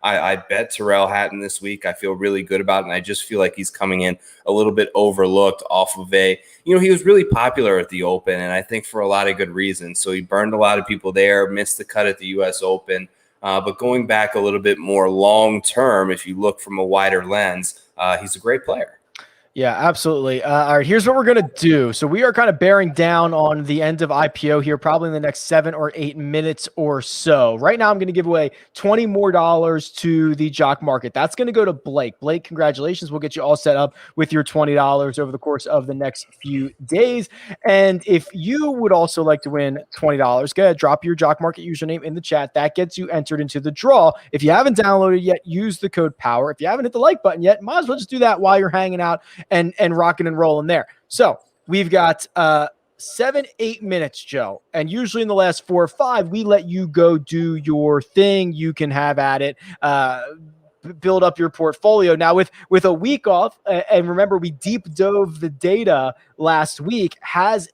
I bet Terrell Hatton this week. I feel really good about it, and I just feel like he's coming in a little bit overlooked off of he was really popular at the Open, and I think for a lot of good reasons. So he burned a lot of people there, missed the cut at the U.S. Open, but going back a little bit more long term, if you look from a wider lens, he's a great player. Yeah, absolutely. All right, here's what we're going to do. So we are kind of bearing down on the end of IPO here, probably in the next 7 or 8 minutes or so. Right now, I'm going to give away $20 more to the Jock Market. That's going to go to Blake. Blake, congratulations. We'll get you all set up with your $20 over the course of the next few days. And if you would also like to win $20, go ahead, drop your Jock Market username in the chat. That gets you entered into the draw. If you haven't downloaded yet, use the code POWER. If you haven't hit the like button yet, might as well just do that while you're hanging out and rocking and rolling there. So we've got 7-8 minutes, Joe, and usually in the last 4 or 5 we let you go do your thing. You can have at it, build up your portfolio. Now with a week off, and remember we deep dove the data last week, has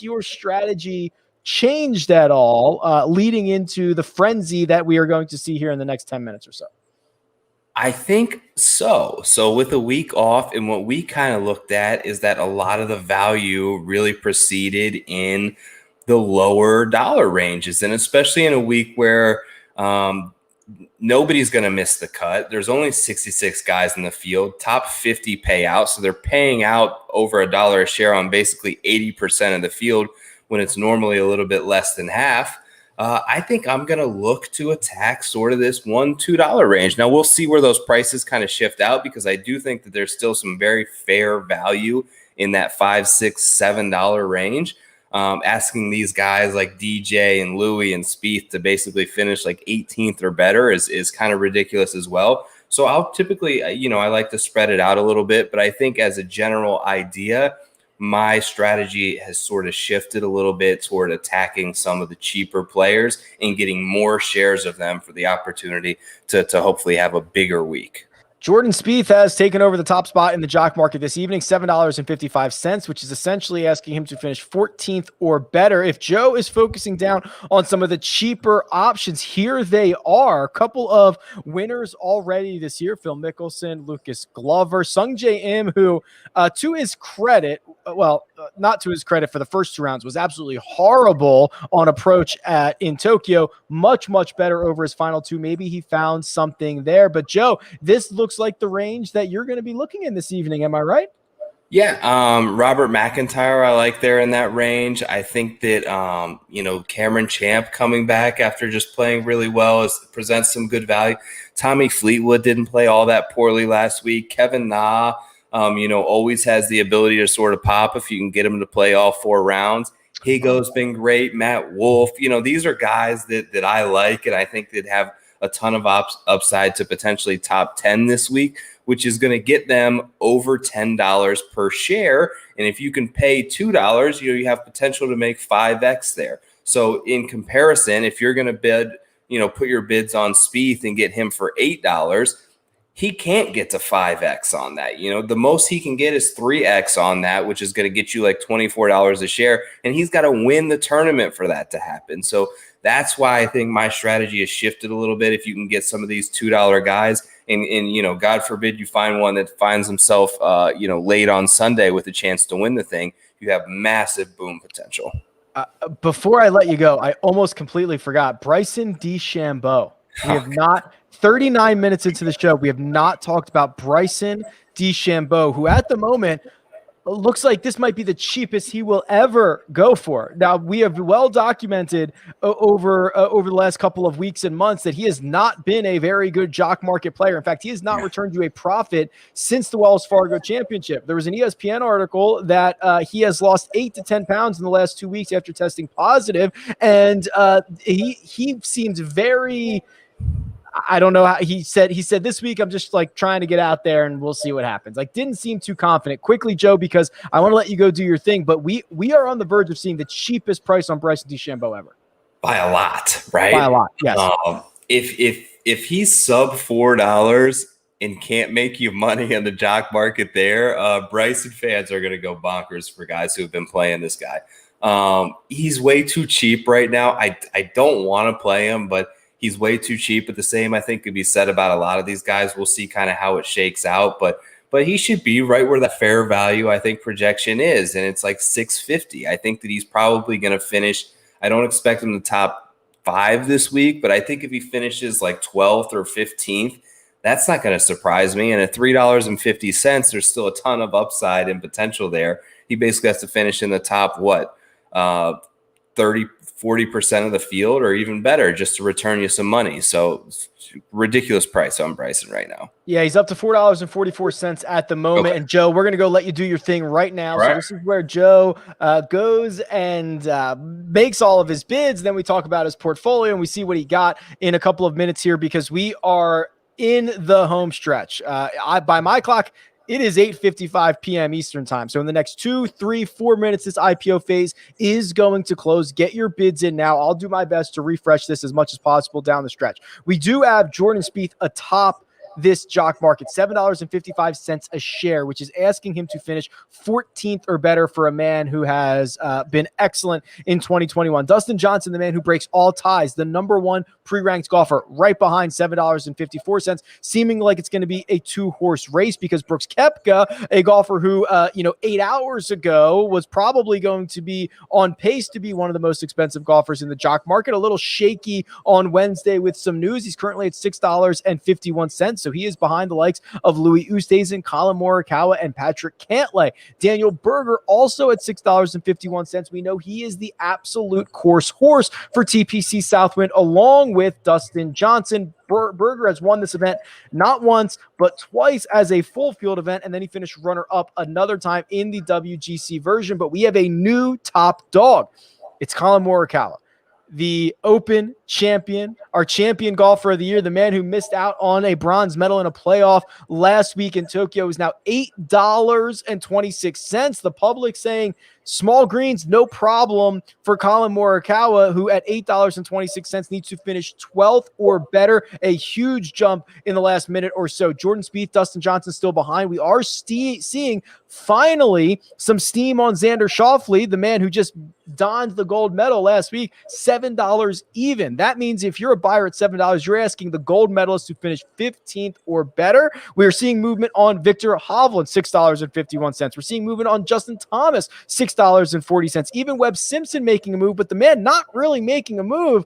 your strategy changed at all leading into the frenzy that we are going to see here in the next 10 minutes or so? I think so. So with a week off, and what we kind of looked at is that a lot of the value really proceeded in the lower dollar ranges, and especially in a week where nobody's going to miss the cut. There's only 66 guys in the field, top 50 payout. So they're paying out over $1 a share on basically 80% of the field when it's normally a little bit less than half. I think I'm going to look to attack sort of this $1, $2 range. Now, we'll see where those prices kind of shift out, because I do think that there's still some very fair value in that $5, $6, $7 range. Asking these guys like DJ and Louis and Spieth to basically finish like 18th or better is kind of ridiculous as well. So I'll typically, I like to spread it out a little bit, but I think as a general idea, my strategy has sort of shifted a little bit toward attacking some of the cheaper players and getting more shares of them for the opportunity to hopefully have a bigger week. Jordan Spieth has taken over the top spot in the Jock Market this evening, $7.55, which is essentially asking him to finish 14th or better. If Joe is focusing down on some of the cheaper options, here they are. A couple of winners already this year: Phil Mickelson, Lucas Glover, Sungjae Im, who, to his credit, not to his credit for the first 2 rounds, was absolutely horrible on approach in Tokyo. Much, much better over his final 2. Maybe he found something there. But Joe, this looks like the range that you're going to be looking in this evening. Am I right? Yeah. Robert McIntyre, I like there in that range. I think that, Cameron Champ coming back after just playing really well presents some good value. Tommy Fleetwood didn't play all that poorly last week. Kevin Na, always has the ability to sort of pop if you can get him to play all 4 rounds. Higo's been great. Matt Wolff, these are guys that I like, and I think that have a ton of upside to potentially top 10 this week, which is going to get them over $10 per share. And if you can pay $2, you have potential to make 5x there. So in comparison, if you're going to bid, put your bids on Spieth and get him for $8, he can't get to 5x on that. The most he can get is 3x on that, which is going to get you like $24 a share. And he's got to win the tournament for that to happen. So that's why I think my strategy has shifted a little bit. If you can get some of these $2 guys, and God forbid you find one that finds himself, late on Sunday with a chance to win the thing, you have massive boom potential. Before I let you go, I almost completely forgot Bryson D Chambeau. We have not, 39 minutes into the show, we have not talked about Bryson D Chambeau, who at the moment looks like this might be the cheapest he will ever go for. Now, we have well documented over the last couple of weeks and months that he has not been a very good Jock Market player. In fact, he has not returned to a profit since the Wells Fargo Championship. There was an ESPN article that he has lost 8 to 10 pounds in the last 2 weeks after testing positive, and he seemed very... I don't know how he said this week, I'm just like trying to get out there and we'll see what happens. Like, didn't seem too confident. Quickly, Joe, because I want to let you go do your thing, but we are on the verge of seeing the cheapest price on Bryson DeChambeau ever. By a lot, right? By a lot, yes. If he's sub $4 and can't make you money on the Jock Market there, Bryson fans are going to go bonkers for guys who have been playing this guy. He's way too cheap right now. I don't want to play him, but he's way too cheap. But the same, I think, could be said about a lot of these guys. We'll see kind of how it shakes out, but he should be right where the fair value, I think, projection is, and it's like 650. I think that he's probably going to finish. I don't expect him to top 5 this week, but I think if he finishes like 12th or 15th, That's not going to surprise me. And at $3.50, there's still a ton of upside and potential there. He basically has to finish in the top, 40% of the field or even better just to return you some money. So ridiculous price on Bryson right now. Yeah, he's up to $4.44 at the moment. Okay. And Joe, we're going to go let you do your thing right now. Right. So this is where Joe goes and makes all of his bids. Then we talk about his portfolio and we see what he got in a couple of minutes here because we are in the home stretch. By my clock, it is 8:55 p.m. Eastern time. So in the next 2, 3, 4 minutes, this IPO phase is going to close. Get your bids in now. I'll do my best to refresh this as much as possible down the stretch. We do have Jordan Spieth atop this jock market, $7.55 a share, which is asking him to finish 14th or better for a man who has been excellent in 2021. Dustin Johnson, the man who breaks all ties, the number one pre-ranked golfer, right behind $7.54, seeming like it's going to be a 2-horse race because Brooks Koepka, a golfer who, 8 hours ago was probably going to be on pace to be one of the most expensive golfers in the jock market, a little shaky on Wednesday with some news. He's currently at $6.51. So he is behind the likes of Louis Oosthuizen, Colin Morikawa, and Patrick Cantlay. Daniel Berger also at $6.51. We know he is the absolute course horse for TPC Southwind, along with Dustin Johnson. Berger has won this event not once, but twice as a full field event, and then he finished runner-up another time in the WGC version. But we have a new top dog. It's Colin Morikawa, the Open champion, our champion golfer of the year, the man who missed out on a bronze medal in a playoff last week in Tokyo, is now $8.26. The public saying small greens, no problem for Colin Morikawa, who at $8.26 needs to finish 12th or better. A huge jump in the last minute or so. Jordan Spieth, Dustin Johnson still behind. We are seeing finally some steam on Xander Schauffele, the man who just donned the gold medal last week, $7 even. That means if you're a buyer at $7, you're asking the gold medalist to finish 15th or better. We are seeing movement on Victor Hovland, $6.51. We're seeing movement on Justin Thomas, $6.40. Even Webb Simpson making a move, but the man not really making a move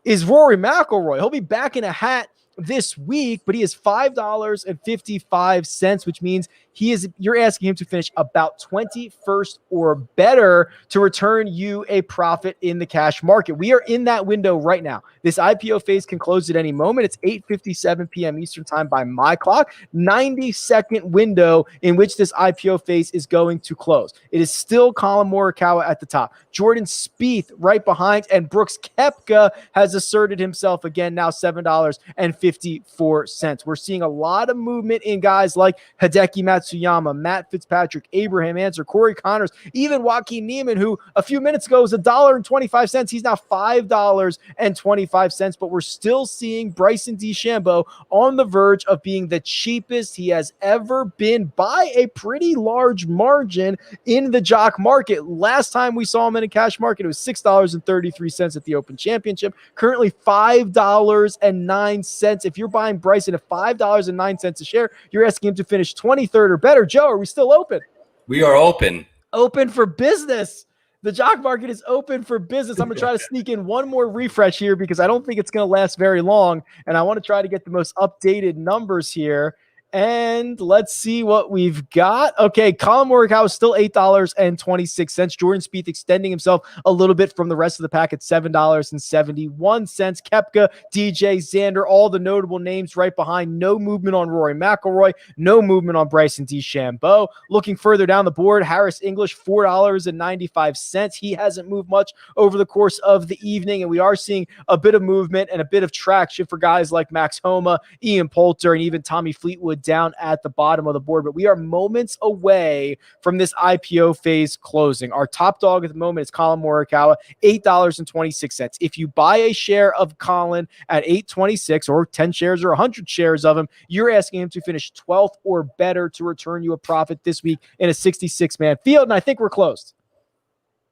is Rory McIlroy. He'll be back in a hat this week, but he is $5.55, which means you're asking him to finish about 21st or better to return you a profit in the cash market. We are in that window right now. This IPO phase can close at any moment. It's 8:57 p.m. Eastern time by my clock. 90-second window in which this IPO phase is going to close. It is still Colin Morikawa at the top. Jordan Spieth right behind, and Brooks Koepka has asserted himself again, now $7.54. We're seeing a lot of movement in guys like Hideki Matsuyama, Matt Fitzpatrick, Abraham Ancer, Corey Connors, even Joaquin Niemann, who a few minutes ago was $1.25. He's now $5.25, but we're still seeing Bryson D Chambeau on the verge of being the cheapest he has ever been by a pretty large margin in the jock market. Last time we saw him in a cash market, it was $6.33 at the Open Championship. Currently $5.09. If you're buying Bryson at $5.09 a share, you're asking him to finish 23rd or better. Joe, are we still open? We are open. Open for business. The jock market is open for business. I'm going to try to sneak in one more refresh here because I don't think it's going to last very long, and I want to try to get the most updated numbers here. And let's see what we've got. Okay, Colin Morakow is still $8.26. Jordan Spieth extending himself a little bit from the rest of the pack at $7.71. Koepka, DJ, Xander, all the notable names right behind. No movement on Rory McIlroy. No movement on Bryson D Chambeau. Looking further down the board, Harris English, $4.95. He hasn't moved much over the course of the evening, and we are seeing a bit of movement and a bit of traction for guys like Max Homa, Ian Poulter, and even Tommy Fleetwood down at the bottom of the board. But we are moments away from this IPO phase closing. Our top dog at the moment is Colin Morikawa, $8.26. If you buy a share of Colin at $8.26 or 10 shares or 100 shares of him, you're asking him to finish 12th or better to return you a profit this week in a 66-man field. And I think we're closed.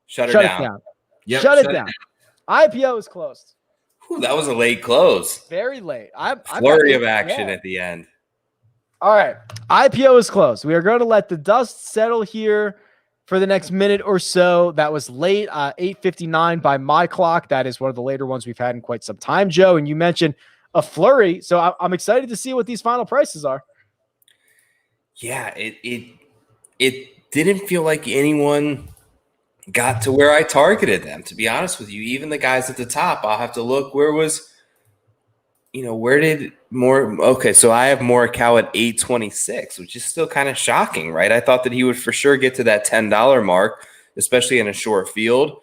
Shut it down. Yep, shut it down. IPO is closed. Whew, that was a late close. Very late. Flurry of action at the end. All right. IPO is closed. We are going to let the dust settle here for the next minute or so. That was late, 8:59 by my clock. That is one of the later ones we've had in quite some time, Joe. And you mentioned a flurry. So I'm excited to see what these final prices are. Yeah, it didn't feel like anyone got to where I targeted them, to be honest with you. Even the guys at the top, I'll have to look. Where did more? Okay, so I have Morikawa at 826, which is still kind of shocking, right? I thought that he would for sure get to that $10 mark, especially in a short field.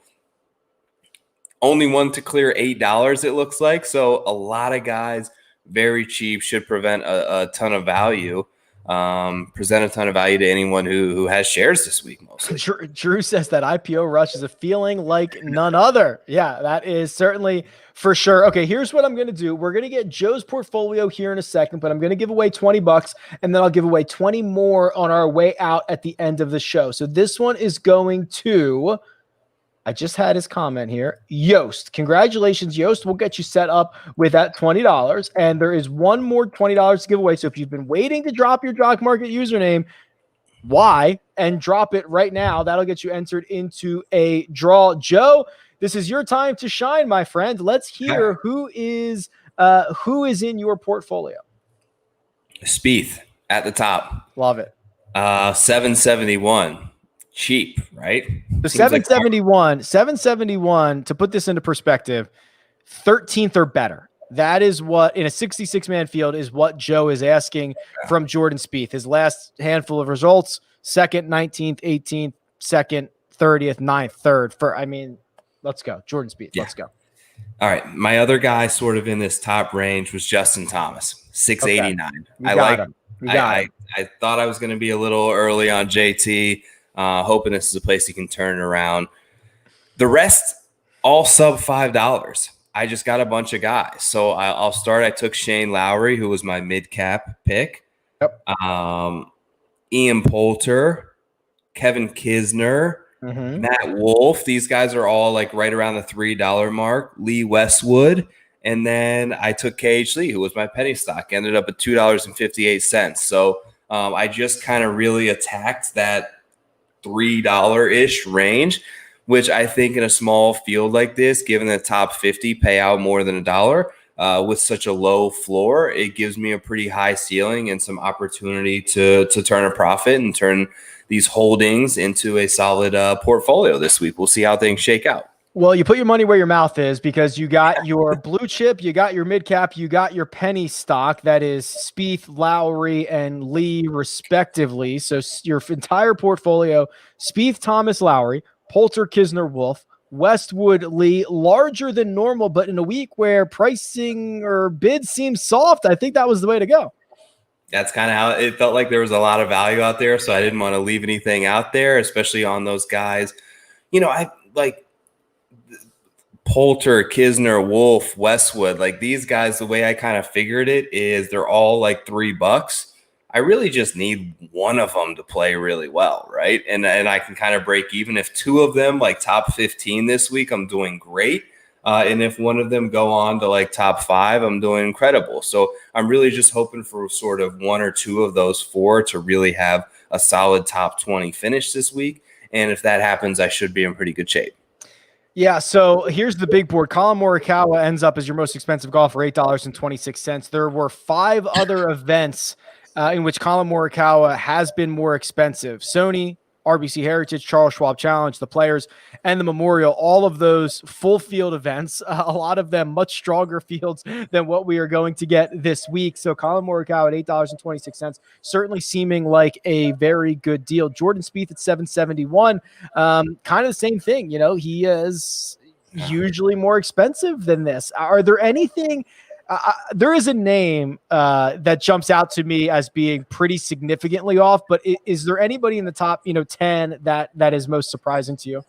Only one to clear $8, it looks like. So a lot of guys, very cheap, should present a ton of value to anyone who has shares this week mostly. Drew says that IPO rush is a feeling like none other. Yeah, that is certainly for sure. Okay, here's what I'm going to do. We're going to get Joe's portfolio here in a second, but I'm going to give away $20 and then I'll give away 20 more on our way out at the end of the show. So this one is going to, I just had his comment here, Yost. Congratulations, Yost. We'll get you set up with that $20. And there is one more $20 to give away. So if you've been waiting to drop your Jock Market username, why? And drop it right now. That'll get you entered into a draw. Joe, this is your time to shine, my friend. Let's hear who is in your portfolio. Spieth at the top. Love it. 771. Cheap, right? The 771, to put this into perspective, 13th or better. That is what, in a 66-man field, is what Joe is asking from Jordan Spieth. His last handful of results, 2nd, 19th, 18th, 2nd, 30th, 9th, 3rd. Let's go. Jordan Spieth, Let's go. All right. My other guy sort of in this top range was Justin Thomas, 689. Okay. I thought I was going to be a little early on JT, hoping this is a place he can turn it around. The rest, all sub $5. I just got a bunch of guys. So I'll start. I took Shane Lowry, who was my mid-cap pick. Yep. Ian Poulter, Kevin Kisner, Matt Wolf. These guys are all like right around the $3 mark. Lee Westwood. And then I took KH Lee, who was my penny stock. Ended up at $2.58. So I just kind of really attacked that $3-ish range, which I think in a small field like this, given the top 50 pay out more than $1 with such a low floor, it gives me a pretty high ceiling and some opportunity to turn a profit and turn these holdings into a solid portfolio this week. We'll see how things shake out. Well, you put your money where your mouth is because you got your blue chip, you got your mid cap, you got your penny stock. That is Spieth, Lowry, and Lee, respectively. So your entire portfolio: Spieth, Thomas, Lowry, Poulter, Kisner, Wolf, Westwood, Lee, larger than normal, but in a week where pricing or bids seem soft, I think that was the way to go. That's kind of how it felt like. There was a lot of value out there, so I didn't want to leave anything out there, especially on those guys. I like Poulter, Kisner, Wolf, Westwood, like these guys, the way I kind of figured it is they're all like $3. I really just need one of them to play really well, right? And I can kind of break even. If two of them like top 15 this week, I'm doing great. And if one of them go on to like top 5, I'm doing incredible. So I'm really just hoping for sort of one or two of those 4 to really have a solid top 20 finish this week. And if that happens, I should be in pretty good shape. Yeah, so here's the big board. Colin Morikawa ends up as your most expensive golfer, $8.26. There were 5 other events in which Colin Morikawa has been more expensive. Sony, RBC Heritage, Charles Schwab Challenge, the Players, and the Memorial, all of those full field events, a lot of them much stronger fields than what we are going to get this week. So Colin Morikawa at $8.26, certainly seeming like a very good deal. Jordan Spieth at $771, kind of the same thing. He is usually more expensive than this. Are there anything... there is a name that jumps out to me as being pretty significantly off, but is there anybody in the top, 10 that is most surprising to you?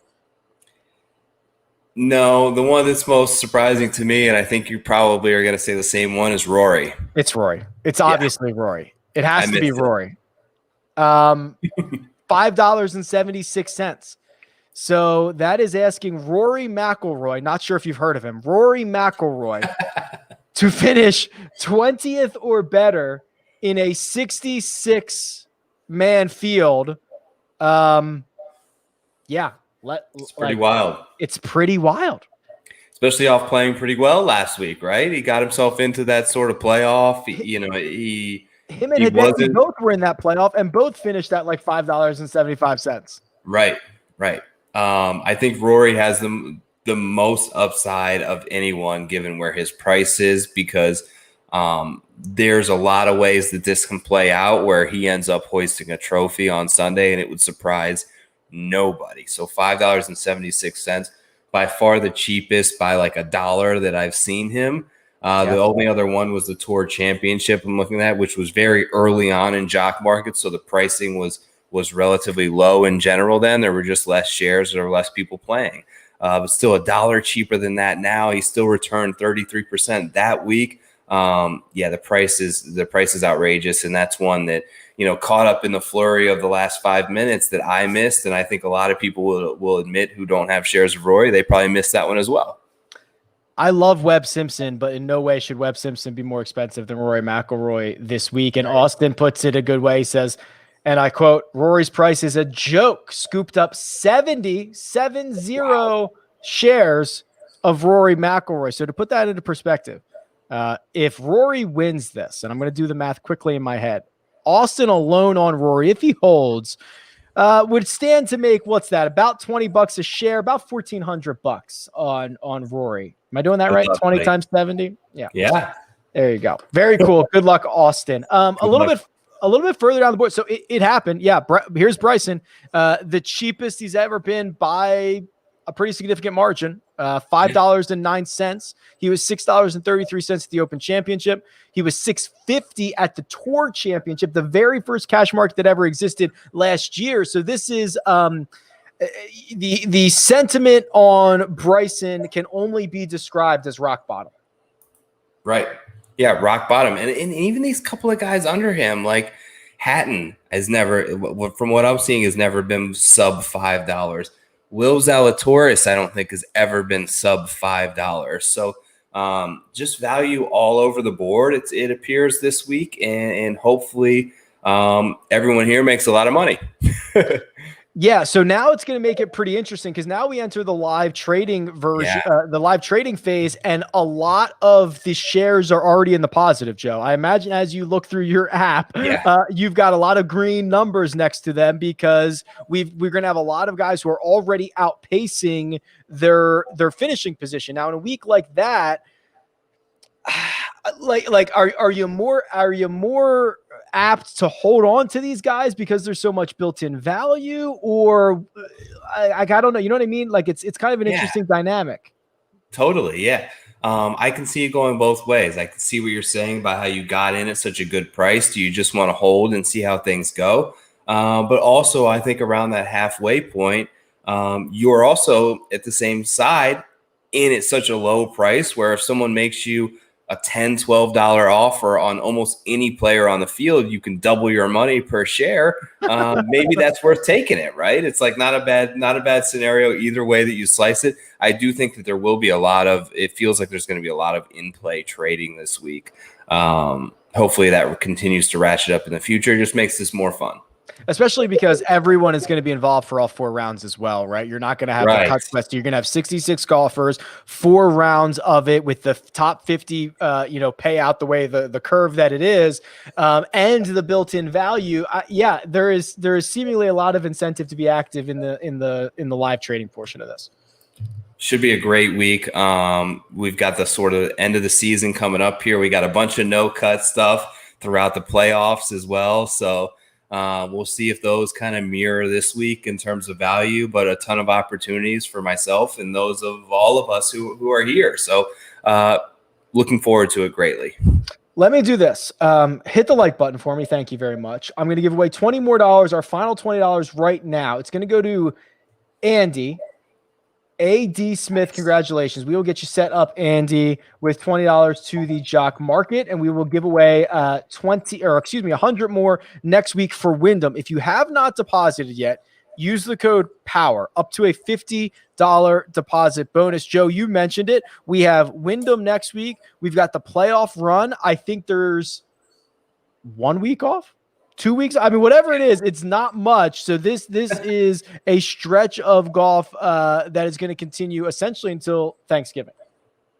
No, the one that's most surprising to me, and I think you probably are going to say the same one, is Rory. It's Rory. It's obviously Rory. It has to be Rory. $5.76. So that is asking Rory Mcilroy. Not sure if you've heard of him. Rory Mcilroy. To finish 20th or better in a 66-man field. It's pretty wild. It's pretty wild. especially off playing pretty well last week, right? He got himself into that sort of playoff. Him and he Hideki wasn't both were in that playoff and both finished at like $5.75. right. I think Rory has the most upside of anyone given where his price is, because there's a lot of ways that this can play out where he ends up hoisting a trophy on Sunday and it would surprise nobody. So $5.76, by far the cheapest by like $1 that I've seen him. The only other one was the Tour Championship I'm looking at, which was very early on in Jock market. So the pricing was relatively low in general then. There were just less shares. There were less people playing. But still $1 cheaper than that now. He still returned 33% that week. The price is outrageous. And that's one that, caught up in the flurry of the last 5 minutes that I missed. And I think a lot of people will admit who don't have shares of Rory, they probably missed that one as well. I love Webb Simpson, but in no way should Webb Simpson be more expensive than Rory McIlroy this week. And Austin puts it a good way. He says, and I quote, Rory's price is a joke. Scooped up 70 shares of Rory McIlroy. So to put that into perspective, if Rory wins this, and I'm going to do the math quickly in my head, Austin alone on Rory, if he holds, would stand to make, what's that, about $20 a share, about $1,400 on Rory. Am I doing that right? 20 times 70? Yeah. There you go. Very cool. Good luck, Austin. A little bit further down the board. So it happened. Yeah. Here's Bryson, the cheapest he's ever been by a pretty significant margin, $5.09. He was $6.33 at the Open Championship. He was $6.50 at the Tour Championship, the very first cash market that ever existed last year. So this is the sentiment on Bryson can only be described as rock bottom. Right. Yeah, rock bottom. And even these couple of guys under him, like Hatton has never, from what I'm seeing, has never been sub $5. Will Zalatoris, I don't think, has ever been sub $5. So just value all over the board. It appears this week, and hopefully everyone here makes a lot of money. Yeah, so now it's going to make it pretty interesting because now we enter the live trading version, the live trading phase, and a lot of the shares are already in the positive, Joe. I imagine as you look through your app, you've got a lot of green numbers next to them because we're going to have a lot of guys who are already outpacing their finishing position. Now, in a week like that, are you more apt to hold on to these guys because there's so much built-in value, or I don't know, you know what I mean? Like it's kind of an interesting dynamic. Totally. Yeah. I can see it going both ways. I can see what you're saying about how you got in at such a good price. Do you just want to hold and see how things go? But also I think around that halfway point, you're also at the same side in at such a low price where if someone makes you a $10, $12 offer on almost any player on the field, you can double your money per share. Maybe that's worth taking it, right? It's like not a bad scenario either way that you slice it. I do think that there will be it feels like there's going to be a lot of in-play trading this week. Hopefully that continues to ratchet up in the future. It just makes this more fun. Especially because everyone is going to be involved for all 4 rounds as well, right? You're not going to have the cut quest. You're going to have 66 golfers, 4 rounds of it with the top 50, pay out the way the curve that it is, and the built-in value. There is seemingly a lot of incentive to be active in the live trading portion of this. Should be a great week. We've got the sort of end of the season coming up here. We got a bunch of no-cut stuff throughout the playoffs as well. So we'll see if those kind of mirror this week in terms of value, but a ton of opportunities for myself and those of all of us who are here. So looking forward to it greatly. Let me do this. Hit the like button for me. Thank you very much. I'm going to give away $20 more, our final $20 right now. It's going to go to Andy. A.D. Smith, congratulations. We will get you set up, Andy, with $20 to the Jock Market, and we will give away 100 more next week for Wyndham. If you have not deposited yet, use the code POWER, up to a $50 deposit bonus. Joe, you mentioned it. We have Wyndham next week. We've got the playoff run. I think there's 1 week off. 2 weeks. I mean, whatever it is, it's not much. So this is a stretch of golf that is going to continue essentially until Thanksgiving.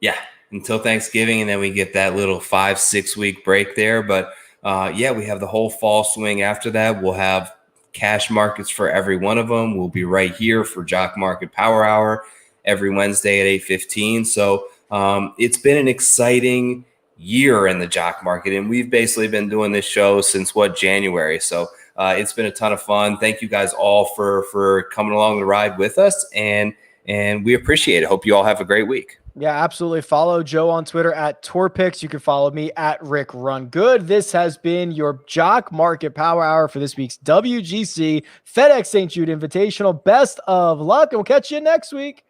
Yeah, until Thanksgiving, and then we get that little 5-6 week break there. But yeah, we have the whole fall swing after that. We'll have cash markets for every one of them. We'll be right here for Jock Market Power Hour every Wednesday at 8:15. So it's been an exciting year in the jock market, and we've basically been doing this show since January. So it's been a ton of fun. Thank you guys all for coming along the ride with us, and we appreciate it. Hope you all have a great week. Yeah, absolutely. Follow Joe on Twitter at TourPix. You can follow me at RickRunGood. This has been your Jock Market Power Hour for this week's WGC FedEx St. Jude Invitational. Best of luck, and we'll catch you next week.